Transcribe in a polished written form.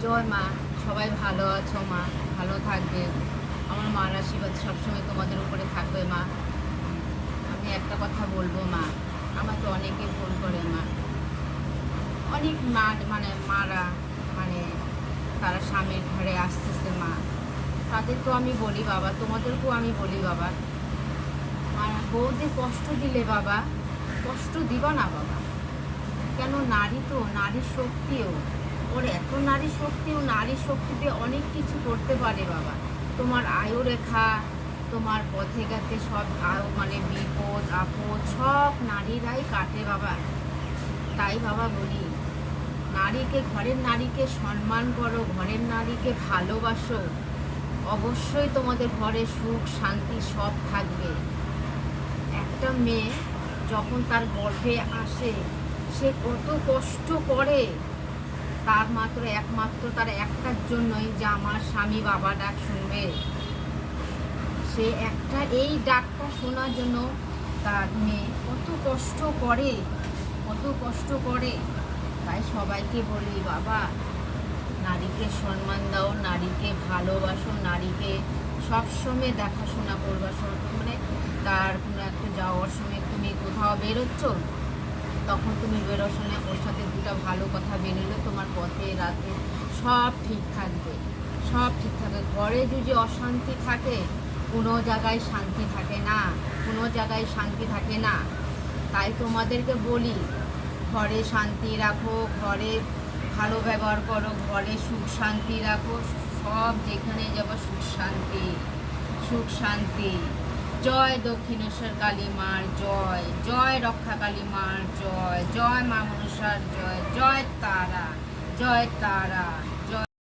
জয় মা, সবাই ভালো আছো মা, ভালো থাকবে। আমার মার আশীর্বাদ সবসময় তোমাদের উপরে থাকবে মা। আমি একটা কথা বলবো মা, আমাকে অনেকে ফোন করে মা, অনেক মা মারা মানে তারা স্বামীর ঘরে আসতেছে মা, তাদেরকেও আমি বলি বাবা, তোমাদেরকেও আমি বলি বাবা, বউদের কষ্ট দিলে বাবা, কষ্ট দিবা না বাবা। কেন, নারী তো, নারীর শক্তিও, ওর এত নারী শক্তিও, নারী শক্তিতে অনেক কিছু করতে পারে বাবা। তোমার আয়ু রেখা, তোমার পথে গেতে সব বিপদ আপদ সব নারীরাই কাটে বাবা। তাই বাবা বলি, নারীকে, ঘরের নারীকে সম্মান করো, ঘরের নারীকে ভালোবাসো, অবশ্যই তোমাদের ঘরে সুখ শান্তি সব থাকবে। একটা মেয়ে যখন তার গর্ভে আসে, সে কত কষ্ট করে, তার একমাত্র তার একটার জন্যই যে আমার স্বামী বাবা ডাক শুনবে। সে একটা এই ডাকটা শোনার জন্য তার মেয়ে কত কষ্ট করে, কত কষ্ট করে। তাই সবাইকে বলি বাবা, নারীকে সম্মান দাও, নারীকে ভালোবাসো, নারীকে সবসময় দেখাশোনা করবা। তার কোনো একটা যাওয়ার সময় তুমি কোথাও বেরোচ্ছ, তখন তুমি বেরোর সময় ওর সাথে দুটো ভালো কথা বেরোলে তোমার পথে রাতে সব ঠিক থাকবে, সব ঠিক থাকবে। ঘরে যদি অশান্তি থাকে, কোনো জায়গায় শান্তি থাকে না, কোনো জায়গায় শান্তি থাকে না। তাই তোমাদেরকে বলি, ঘরে শান্তি রাখো, ঘরে ভালো ব্যবহার করো, ঘরে সুখ শান্তি রাখো, সব যেখানে যাবো সুখ শান্তি, সুখ শান্তি। জয় দক্ষিণেশ্বর কালী মার জয়, জয় রক্ষা কালী মার জয়, জয় মা মনসার জয়, জয় তারা, জয় তারা, জয়।